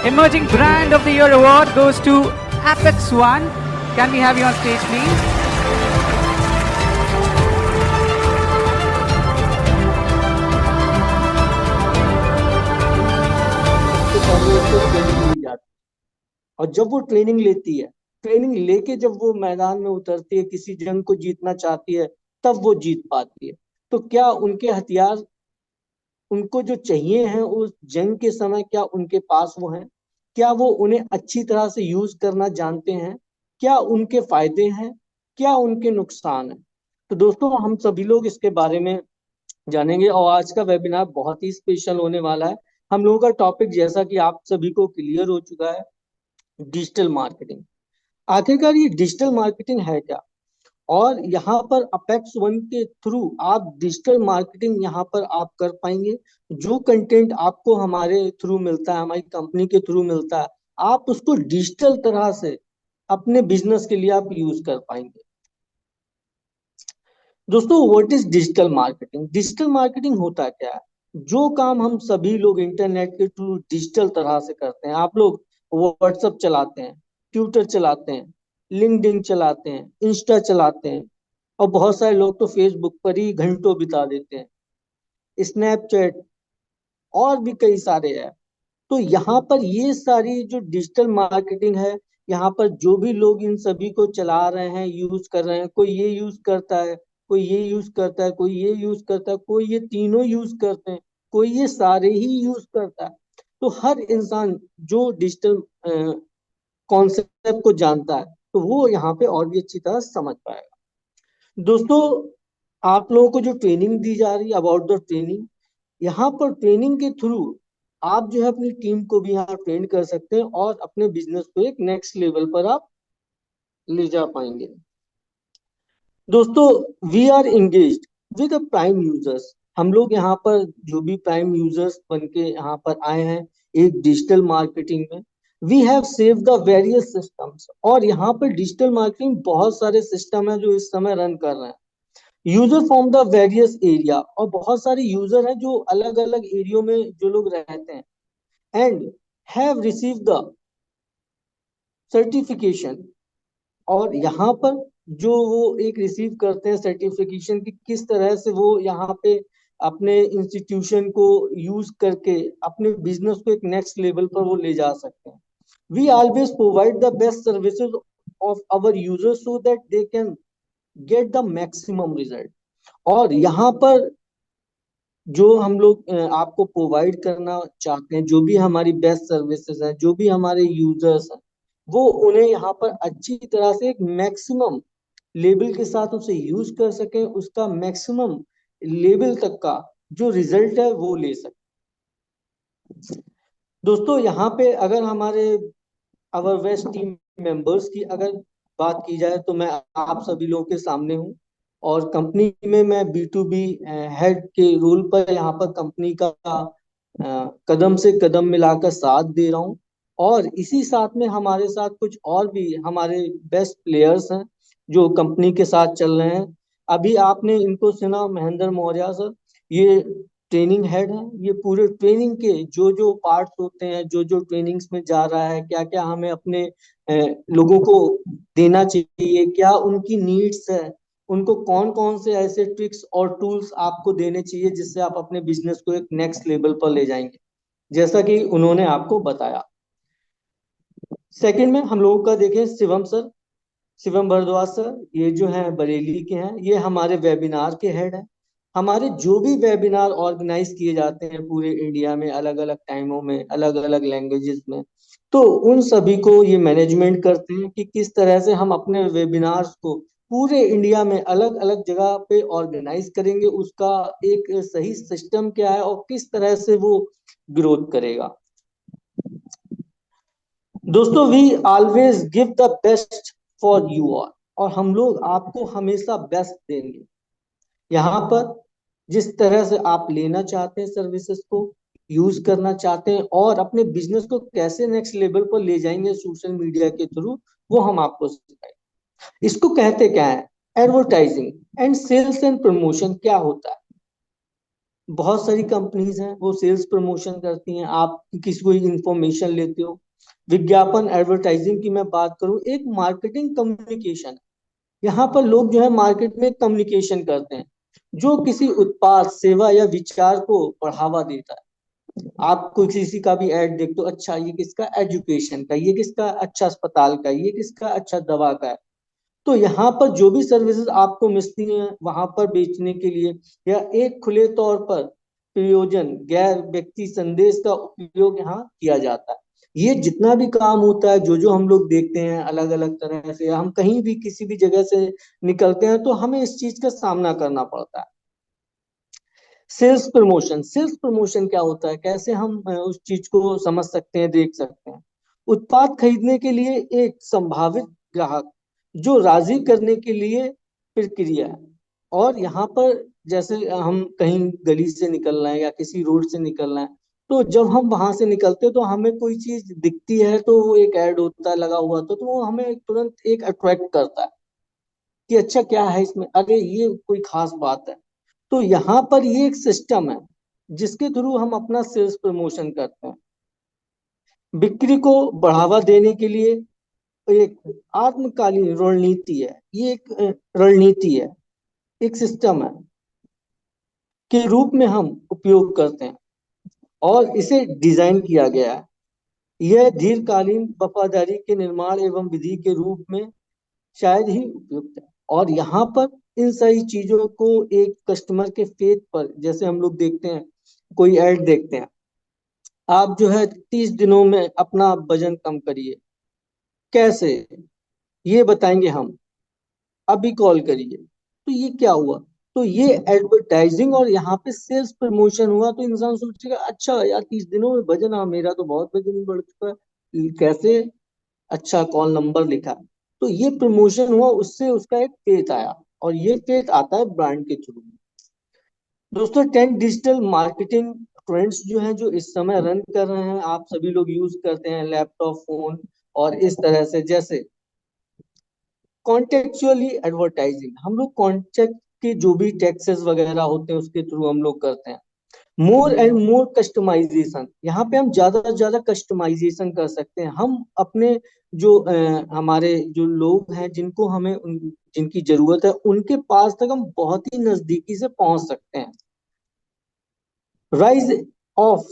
Emerging Brand of the Year award goes to Apex One. Can we have you on stage, please? और जब वो training लेती है, training लेके जब वो मैदान में उतरती है, किसी जंग को जीतना चाहती है, तब वो जीत पाती है। तो क्या उनके हथियार उनको जो चाहिए हैं उस जंग के समय, क्या उनके पास वो हैं? क्या वो उन्हें अच्छी तरह से यूज करना जानते हैं? क्या उनके फायदे हैं, क्या उनके नुकसान हैं? तो दोस्तों, हम सभी लोग इसके बारे में जानेंगे और आज का वेबिनार बहुत ही स्पेशल होने वाला है। हम लोगों का टॉपिक, जैसा कि आप सभी को क्लियर हो चुका है, डिजिटल मार्केटिंग। आखिरकार ये डिजिटल मार्केटिंग है क्या? और यहाँ पर अपेक्स वन के थ्रू आप डिजिटल मार्केटिंग यहाँ पर आप कर पाएंगे। जो कंटेंट आपको हमारे थ्रू मिलता है, हमारी कंपनी के थ्रू मिलता है, आप उसको डिजिटल तरह से अपने बिजनेस के लिए आप यूज कर पाएंगे। दोस्तों, what is digital marketing? Digital marketing होता क्या है? जो काम हम सभी लोग इंटरनेट के थ्रू डिजिटल तरह से करते हैं। आप लोग व्हाट्सएप चलाते हैं, ट्विटर चलाते हैं, लिंक्डइन चलाते हैं, इंस्टा चलाते हैं, और बहुत सारे लोग तो फेसबुक पर ही घंटों बिता देते हैं, स्नैपचैट और भी कई सारे ऐप। तो यहाँ पर ये सारी जो डिजिटल मार्केटिंग है, यहाँ पर जो भी लोग इन सभी को चला रहे हैं, यूज कर रहे हैं, कोई ये यूज करता है, कोई ये यूज करता है, कोई ये यूज करता है, कोई ये तीनों यूज करते हैं, कोई ये सारे ही यूज करता है। तो हर इंसान जो डिजिटल कॉन्सेप्ट को जानता है, तो वो यहाँ पे और भी अच्छी तरह समझ पाएगा। दोस्तों, आप लोगों को जो ट्रेनिंग दी जा रही है अबाउट द ट्रेनिंग, यहाँ पर ट्रेनिंग के थ्रू आप जो है अपनी टीम को भी यहाँ ट्रेन कर सकते हैं और अपने बिजनेस को एक नेक्स्ट लेवल पर आप ले जा पाएंगे। दोस्तों, we are engaged with the prime users. हम लोग यहाँ पर जो भी प्राइम यूजर्स बन के यहाँ पर आए हैं एक डिजिटल मार्केटिंग में, we have save the various systems. और यहाँ पर डिजिटल मार्केटिंग बहुत सारे सिस्टम है जो इस समय रन कर रहे हैं। User from the various area, और बहुत सारे यूजर हैं जो अलग अलग एरियो में जो लोग रहते हैं, and have receive the certification. और यहाँ पर जो वो एक रिसीव करते हैं सर्टिफिकेशन की, किस तरह से वो यहाँ पे अपने इंस्टीट्यूशन को यूज करके अपने बिजनेस को एक नेक्स्ट लेवल पर वो ले जा सकते हैं। We always provide the best services of our users so that they can get the maximum result. और यहाँ पर जो हम लोग आपको प्रोवाइड करना चाहते हैं, जो भी हमारी बेस्ट सर्विसेज हैं, जो भी हमारे यूजर्स हैं, वो उन्हें यहाँ पर अच्छी तरह से एक मैक्सिमम लेवल के साथ उसे यूज कर सके, उसका मैक्सिमम लेवल तक का जो रिजल्ट है वो ले सके। दोस्तों, यहाँ पे अगर हमारे अवर वेस्ट टीम मेंबर्स की अगर बात की जाए, तो मैं आप सभी लोगों के सामने हूँ और कंपनी में मैं B2B हेड के रोल पर यहाँ पर कंपनी का कदम से कदम मिलाकर साथ दे रहा हूँ। और इसी साथ में हमारे साथ कुछ और भी हमारे बेस्ट प्लेयर्स हैं जो कंपनी के साथ चल रहे हैं। अभी आपने इनको सुना, महेंद्र मौर्य सर, ये ट्रेनिंग हेड है। ये पूरे ट्रेनिंग के जो जो पार्ट्स होते हैं, जो जो ट्रेनिंग्स में जा रहा है, क्या क्या हमें अपने लोगों को देना चाहिए, क्या उनकी नीड्स है, उनको कौन कौन से ऐसे ट्रिक्स और टूल्स आपको देने चाहिए जिससे आप अपने बिजनेस को एक नेक्स्ट लेवल पर ले जाएंगे, जैसा कि उन्होंने आपको बताया। सेकंड में हम लोगों का देखें, शिवम सर, शिवम भरद्वाज सर, ये जो हैं बरेली के हैं, ये हमारे वेबिनार के हेड हैं। हमारे जो भी वेबिनार ऑर्गेनाइज किए जाते हैं पूरे इंडिया में, अलग अलग टाइमों में, अलग अलग लैंग्वेजेस में, तो उन सभी को ये मैनेजमेंट करते हैं कि किस तरह से हम अपने वेबिनार्स को पूरे इंडिया में अलग अलग जगह पे ऑर्गेनाइज करेंगे, उसका एक सही सिस्टम क्या है और किस तरह से वो ग्रोथ करेगा। दोस्तों, we always give the best for you all, और हम लोग आपको हमेशा बेस्ट देंगे। यहाँ पर जिस तरह से आप लेना चाहते हैं सर्विसेज को, यूज करना चाहते हैं और अपने बिजनेस को कैसे नेक्स्ट लेवल पर ले जाएंगे सोशल मीडिया के थ्रू, वो हम आपको सिखाएंगे। इसको कहते क्या है? Advertising and sales and promotion क्या होता है? बहुत सारी कंपनीज हैं वो सेल्स प्रमोशन करती हैं, आप किसी को इंफॉर्मेशन लेते हो। विज्ञापन एडवर्टाइजिंग की मैं बात करूं, एक मार्केटिंग कम्युनिकेशन। यहाँ पर लोग जो है मार्केट में कम्युनिकेशन करते हैं जो किसी उत्पाद सेवा या विचार को बढ़ावा देता है। आप कोई किसी का भी ऐड देखते हो, अच्छा ये किसका, एजुकेशन का, ये किसका, अच्छा अस्पताल का, ये किसका, अच्छा दवा का है। तो यहाँ पर जो भी सर्विसेज आपको मिलती हैं वहां पर बेचने के लिए, या एक खुले तौर पर प्रयोजन गैर व्यक्ति संदेश का उपयोग यहाँ किया जाता है। ये जितना भी काम होता है, जो जो हम लोग देखते हैं अलग अलग तरह से, हम कहीं भी किसी भी जगह से निकलते हैं तो हमें इस चीज का सामना करना पड़ता है। सेल्स प्रमोशन क्या होता है, कैसे हम उस चीज को समझ सकते हैं, देख सकते हैं। उत्पाद खरीदने के लिए एक संभावित ग्राहक जो राजी करने के लिए प्रक्रिया है। और यहाँ पर जैसे हम कहीं गली से निकल रहे हैं या किसी रोड से निकल रहे हैं, तो जब हम वहां से निकलते हैं तो हमें कोई चीज दिखती है, तो वो एक ऐड होता है लगा हुआ, तो वो हमें तुरंत एक अट्रैक्ट करता है कि अच्छा क्या है इसमें, अरे ये कोई खास बात है। तो यहाँ पर ये एक सिस्टम है जिसके थ्रू हम अपना सेल्स प्रमोशन करते हैं। बिक्री को बढ़ावा देने के लिए एक आत्मकालीन रणनीति है, ये एक रणनीति है, एक सिस्टम है के रूप में हम उपयोग करते हैं और इसे डिजाइन किया गया है। यह दीर्घकालीन वफादारी के निर्माण एवं विधि के रूप में शायद ही उपयुक्त है। और यहाँ पर इन सारी चीजों को एक कस्टमर के फेथ पर, जैसे हम लोग देखते हैं कोई ऐड देखते हैं, आप जो है 30 दिनों में अपना वजन कम करिए, कैसे, ये बताएंगे हम, अभी कॉल करिए। तो ये क्या हुआ, तो ये एडवर्टाइजिंग और यहाँ पे सेल्स प्रमोशन हुआ। तो इंसान सोचेगा अच्छा यार 30 दिनों में वजन, हाँ मेरा तो बहुत वजन बढ़ चुका है, कैसे, अच्छा कॉल नंबर लिखा। तो ये प्रमोशन हुआ, उससे उसका एक फेथ आया, और ये फेथ आता है ब्रांड के थ्रू। दोस्तों 10 डिजिटल मार्केटिंग ट्रेंड्स जो हैं, जो इस समय रन कर रहे हैं, आप सभी लोग यूज करते हैं लैपटॉप, फोन और इस तरह से। जैसे कॉन्टेक्चुअली एडवर्टाइजिंग, हम लोग कॉन्टेक्ट के जो भी टैक्सेस वगैरह होते हैं उसके थ्रू हम लोग करते हैं। मोर एंड मोर कस्टमाइजेशन, यहाँ पे हम ज्यादा से ज्यादा कस्टमाइजेशन कर सकते हैं। हम अपने जो हमारे जो लोग हैं जिनको हमें जिनकी जरूरत है उनके पास तक हम बहुत ही नजदीकी से पहुंच सकते हैं। Rise of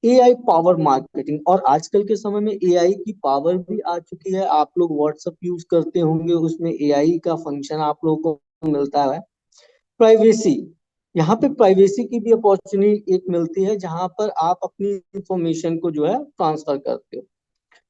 AI power marketing, और आजकल के समय में एआई की पावर भी आ चुकी है। आप लोग व्हाट्सएप यूज करते होंगे, उसमें एआई का फंक्शन आप लोगों को मिलता है। प्राइवेसी, यहाँ पे प्राइवेसी की भी अपॉर्चुनिटी एक मिलती है जहां पर आप अपनी इंफॉर्मेशन को जो है ट्रांसफर करते हो।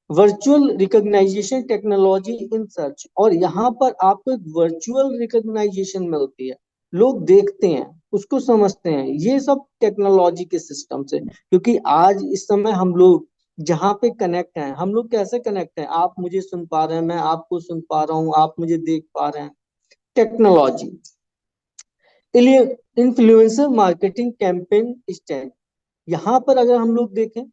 Virtual recognisation technology in search, और यहाँ पर आपको एक वर्चुअल रिकॉग्नाइजेशन मिलती है, लोग देखते हैं उसको समझते हैं, ये सब टेक्नोलॉजी के सिस्टम से। क्योंकि आज इस समय हम लोग जहाँ पे कनेक्ट हैं, हम लोग कैसे कनेक्ट हैं, आप मुझे सुन पा रहे हैं, मैं आपको सुन पा रहा हूँ, आप मुझे देख पा रहे हैं, technology. Influencer marketing campaign stand, यहाँ पर अगर हम लोग देखें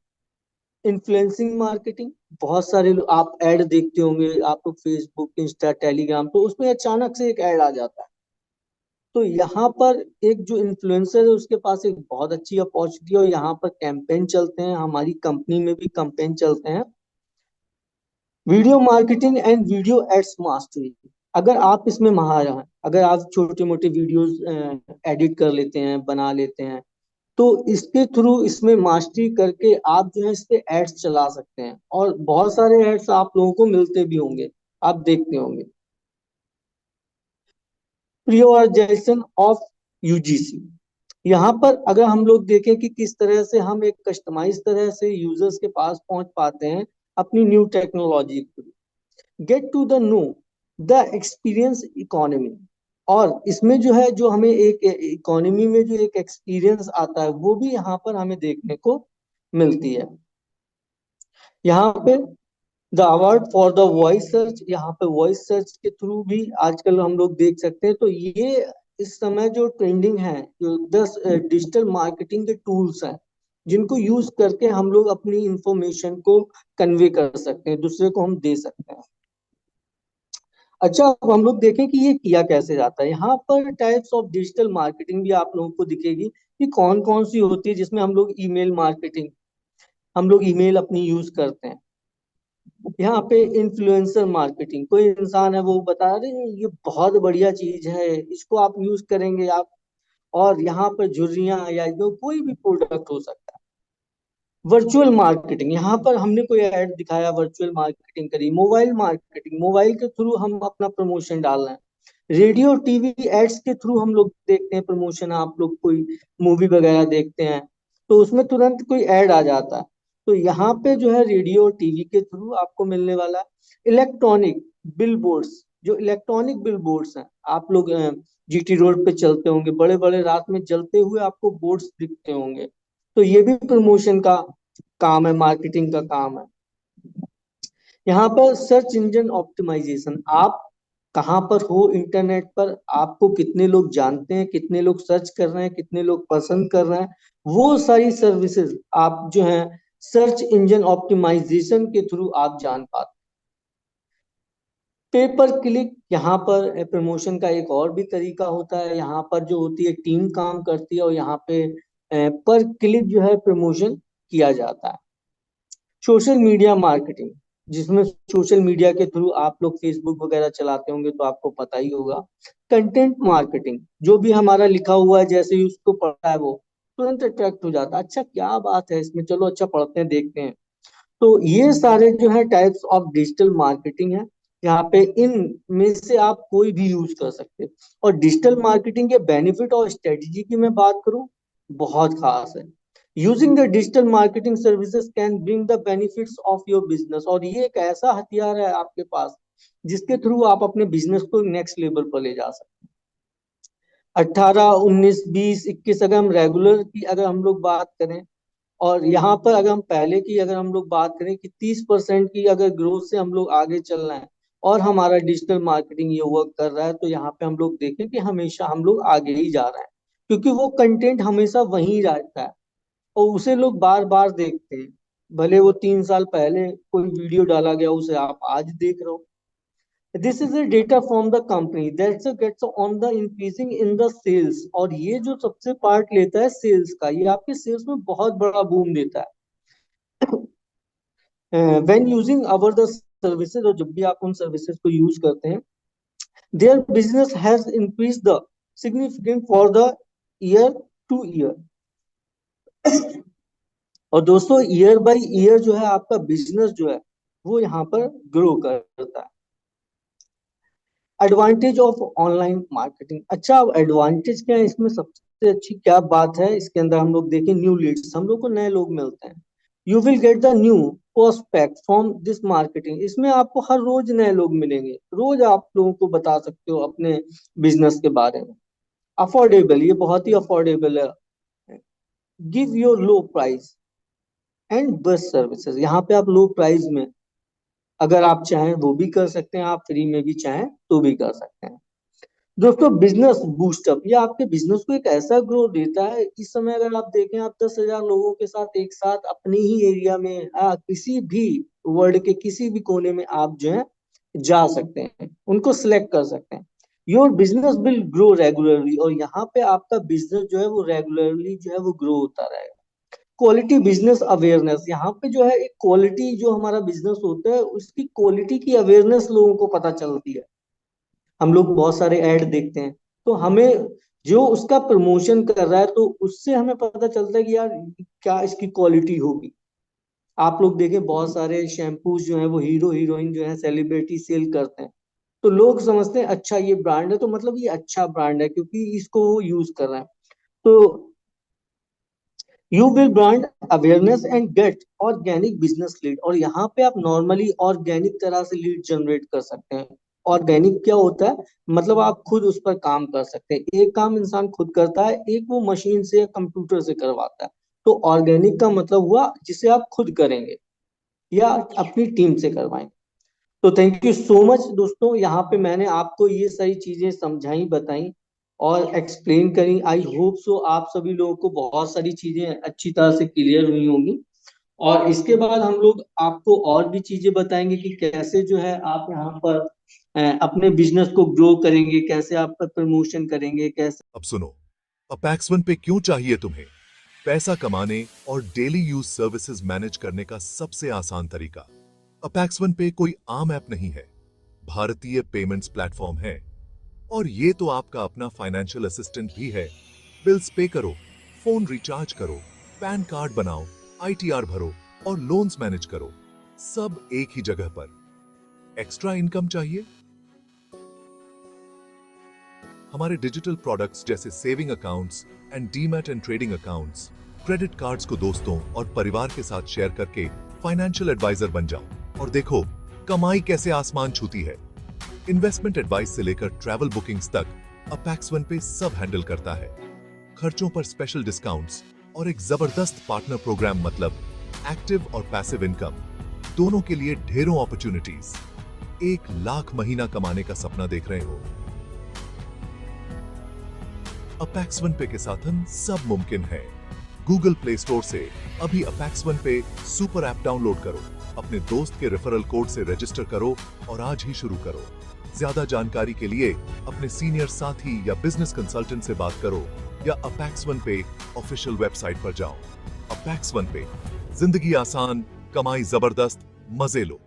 इन्फ्लुएंसिंग मार्केटिंग, बहुत सारे लोग आप ऐड देखते होंगे, आप लोग फेसबुक, इंस्टा, टेलीग्राम, तो उसमें अचानक से एक ऐड आ जाता है। तो यहाँ पर एक जो इन्फ्लुएंसर है उसके पास एक बहुत अच्छी अपॉर्चुनिटी है, और यहाँ पर कैंपेन चलते हैं, हमारी कंपनी में भी कैंपेन चलते हैं। Video marketing and video ads mastery, अगर आप इसमें महार हैं, अगर आप छोटे मोटे वीडियोस एडिट कर लेते हैं, बना लेते हैं, तो इसके थ्रू इसमें मास्टरी करके आप जो है इस पे एड्स चला सकते हैं, और बहुत सारे एड्स आप लोगों को मिलते भी होंगे, आप देखते होंगे। प्रियोराइजेशन ऑफ यूजीसी, यहाँ पर अगर हम लोग देखें कि किस तरह से हम एक कस्टमाइज तरह से यूजर्स के पास पहुंच पाते हैं अपनी new technology. Get to the know the experience economy, और इसमें जो है जो हमें एक इकोनॉमी में जो एक एक्सपीरियंस आता है वो भी यहाँ पर हमें देखने को मिलती है। यहाँ पे the award for the voice search, यहाँ पे वॉइस सर्च के थ्रू भी आजकल हम लोग देख सकते हैं। तो ये इस समय जो ट्रेंडिंग है, जो 10 डिजिटल मार्केटिंग के टूल्स हैं जिनको यूज करके हम लोग अपनी इंफॉर्मेशन को कन्वे कर सकते हैं, दूसरे को हम दे सकते हैं। अच्छा, अब हम लोग देखें कि ये किया कैसे जाता है। यहाँ पर टाइप्स ऑफ डिजिटल मार्केटिंग भी आप लोगों को दिखेगी कि कौन कौन सी होती है, जिसमें हम लोग ईमेल मार्केटिंग, हम लोग ईमेल अपनी यूज करते हैं। यहाँ पे इन्फ्लुएंसर मार्केटिंग, कोई इंसान है वो बता रहे हैं ये बहुत बढ़िया चीज है, इसको आप यूज करेंगे आप। और यहाँ पर झुर्रियां या जो कोई भी प्रोडक्ट हो सकता है। वर्चुअल मार्केटिंग, यहाँ पर हमने कोई ऐड दिखाया, वर्चुअल मार्केटिंग करी। मोबाइल मार्केटिंग, मोबाइल के थ्रू हम अपना प्रमोशन डाल रहे हैं। रेडियो टीवी एड्स के थ्रू हम लोग देखते हैं प्रमोशन, आप लोग कोई मूवी वगैरह देखते हैं तो उसमें तुरंत कोई ऐड आ जाता है। तो यहाँ पे जो है रेडियो और टीवी के थ्रू आपको मिलने वाला है। इलेक्ट्रॉनिक बिल बोर्ड्स, जो इलेक्ट्रॉनिक बिल बोर्ड्स हैं, आप लोग जीटी रोड पे चलते होंगे, बड़े बड़े रात में जलते हुए आपको बोर्ड्स दिखते होंगे। तो ये भी प्रमोशन का काम है, मार्केटिंग का काम है। यहाँ पर सर्च इंजन ऑप्टिमाइजेशन, आप कहाँ पर हो इंटरनेट पर, आपको कितने लोग जानते हैं, कितने लोग सर्च कर रहे हैं, कितने लोग पसंद कर रहे हैं, वो सारी सर्विसेज आप जो है सर्च इंजन ऑप्टिमाइजेशन के थ्रू आप जान पाते। पे पर क्लिक, यहाँ पर प्रमोशन का एक और भी तरीका होता है। यहाँ पर जो होती है टीम काम करती है और यहाँ पे पर क्लिक जो है प्रमोशन किया जाता है। सोशल मीडिया मार्केटिंग, जिसमें सोशल मीडिया के थ्रू आप लोग फेसबुक वगैरह चलाते होंगे तो आपको पता ही होगा। कंटेंट मार्केटिंग, जो भी हमारा लिखा हुआ है जैसे ही उसको पढ़ता है वो तुरंत अट्रैक्ट हो जाता है, अच्छा क्या बात है इसमें, चलो अच्छा पढ़ते हैं देखते हैं। तो ये सारे जो है टाइप्स ऑफ डिजिटल मार्केटिंग है। यहाँ पे इन में से आप कोई भी यूज कर सकते हैं। और डिजिटल मार्केटिंग के बेनिफिट और स्ट्रेटजी की मैं बात करूं, बहुत खास है। Using the digital marketing services can bring the benefits of your business, और ये एक ऐसा हथियार है आपके पास जिसके थ्रू आप अपने बिजनेस को नेक्स्ट लेवल पर ले जा सकते हैं। 18, 19, 20, 21, अगर हम रेगुलर की अगर हम लोग बात करें, और यहाँ पर अगर हम पहले की अगर हम लोग बात करें कि 30% की अगर ग्रोथ से हम लोग आगे चल रहे हैं और हमारा डिजिटल मार्केटिंग ये वर्क कर रहा है, तो यहाँ पे हम लोग देखें कि हमेशा हम लोग आगे ही जा रहे हैं, क्योंकि वो कंटेंट हमेशा वहीं रहता है और उसे लोग बार बार देखते हैं। भले वो 3 साल पहले कोई वीडियो डाला गया उसे आप आज देख रहे हो। This is a data from the company that's a gets on the increasing in the sales, और ये जो सबसे पार्ट लेता है सेल्स का, ये आपके सेल्स में बहुत बड़ा बूम देता है। When using our the services, और जब भी आप उन सर्विसेज को यूज करते हैं, their business has increase the significant for the year two year. और दोस्तों ईयर बाय ईयर जो है आपका बिजनेस जो है वो यहाँ पर ग्रो करता है। एडवांटेज ऑफ ऑनलाइन मार्केटिंग, अच्छा अब एडवांटेज क्या है इसमें, सबसे अच्छी क्या बात है इसके अंदर, हम लोग देखें न्यू लीड्स, हम लोग को नए लोग मिलते हैं। You will get the new prospect from this marketing, इसमें आपको हर रोज नए लोग मिलेंगे, रोज आप लोगों को बता सकते हो अपने बिजनेस के बारे में। अफोर्डेबल, ये बहुत ही अफोर्डेबल है। Give your low price and best services, यहाँ पे आप लो प्राइस में अगर आप चाहें वो भी कर सकते हैं, आप फ्री में भी चाहें तो भी कर सकते हैं। दोस्तों बिजनेस बूस्टअप, ये आपके बिजनेस को एक ऐसा ग्रोथ देता है। इस समय अगर आप देखें, आप 10,000 लोगों के साथ एक साथ अपने ही एरिया में किसी भी वर्ल्ड के किसी भी कोने में आप जो है जा सकते हैं, उनको सिलेक्ट कर सकते हैं। Your business will grow regularly, और यहाँ पे आपका बिजनेस जो है वो रेगुलरली जो है वो ग्रो होता रहेगा। क्वालिटी बिजनेस अवेयरनेस, यहाँ पे जो है एक क्वालिटी जो हमारा बिजनेस होता है उसकी क्वालिटी की अवेयरनेस लोगों को पता चलती है। हम लोग बहुत सारे ऐड देखते हैं तो हमें जो उसका प्रमोशन कर रहा है तो उससे हमें पता चलता है कि यार क्या इसकी क्वालिटी होगी। आप लोग देखें बहुत सारे शैम्पूज जो है वो हीरो हीरोइन जो है सेलिब्रिटी सेल करते हैं, तो लोग समझते हैं अच्छा ये ब्रांड है तो मतलब ये अच्छा ब्रांड है क्योंकि इसको वो यूज कर रहे हैं। तो you will brand awareness and get organic business lead, और यहाँ पे आप नॉर्मली ऑर्गेनिक तरह से लीड जनरेट कर सकते हैं। ऑर्गेनिक क्या होता है, मतलब आप खुद उस पर काम कर सकते हैं, एक काम इंसान खुद करता है, एक वो मशीन से कंप्यूटर से करवाता है। तो ऑर्गेनिक का मतलब हुआ जिसे आप खुद करेंगे या अपनी टीम से करवाएंगे। तो थैंक यू सो मच दोस्तों, यहाँ पे मैंने आपको ये सारी चीजें समझाई बताई और एक्सप्लेन करी। आई होप सो आप सभी लोगों को बहुत सारी चीजें अच्छी तरह से क्लियर हुई होंगी। और इसके बाद हम लोग आपको और भी चीजें बताएंगे कि कैसे जो है आप यहाँ पर अपने बिजनेस को ग्रो करेंगे, कैसे आप प्रमोशन करेंगे, कैसे। अब सुनो, अपैक्स वन पे क्यों चाहिए तुम्हें? पैसा कमाने और डेली यूज सर्विसेज मैनेज करने का सबसे आसान तरीका। अपैक्स वन पे कोई आम ऐप नहीं है, भारतीय पेमेंट्स प्लेटफॉर्म है। और ये तो आपका अपना फाइनेंशियल असिस्टेंट भी है। बिल्स पे करो, फोन रिचार्ज करो, पैन कार्ड बनाओ, आईटीआर भरो और लोन्स मैनेज करो, सब एक ही जगह पर। एक्स्ट्रा इनकम चाहिए? हमारे डिजिटल प्रोडक्ट्स जैसे saving accounts and demat and trading accounts, credit cards को दोस्तों और परिवार के साथ शेयर करके फाइनेंशियल एडवाइजर बन जाओ और देखो कमाई कैसे आसमान छूती है। इन्वेस्टमेंट एडवाइस से लेकर ट्रैवल बुकिंग्स तक अपैक्स वन पे सब हैंडल करता है। खर्चों पर स्पेशल डिस्काउंट्स और एक जबरदस्त पार्टनर प्रोग्राम, मतलब एक्टिव और पैसिव इनकम दोनों के लिए ढेरों अपॉर्चुनिटीज। 1 लाख महीना कमाने का सपना देख रहे हो? अपैक्स वन पे के साथ सब मुमकिन है। गूगल प्ले स्टोर से अभी अपैक्स वन पे सुपर ऐप डाउनलोड करो, अपने दोस्त के रेफरल कोड से रजिस्टर करो और आज ही शुरू करो। ज्यादा जानकारी के लिए अपने सीनियर साथी या बिजनेस कंसल्टेंट से बात करो या अपैक्स वन पे ऑफिशियल वेबसाइट पर जाओ। अपैक्स वन पे जिंदगी आसान, कमाई जबरदस्त, मजे लो।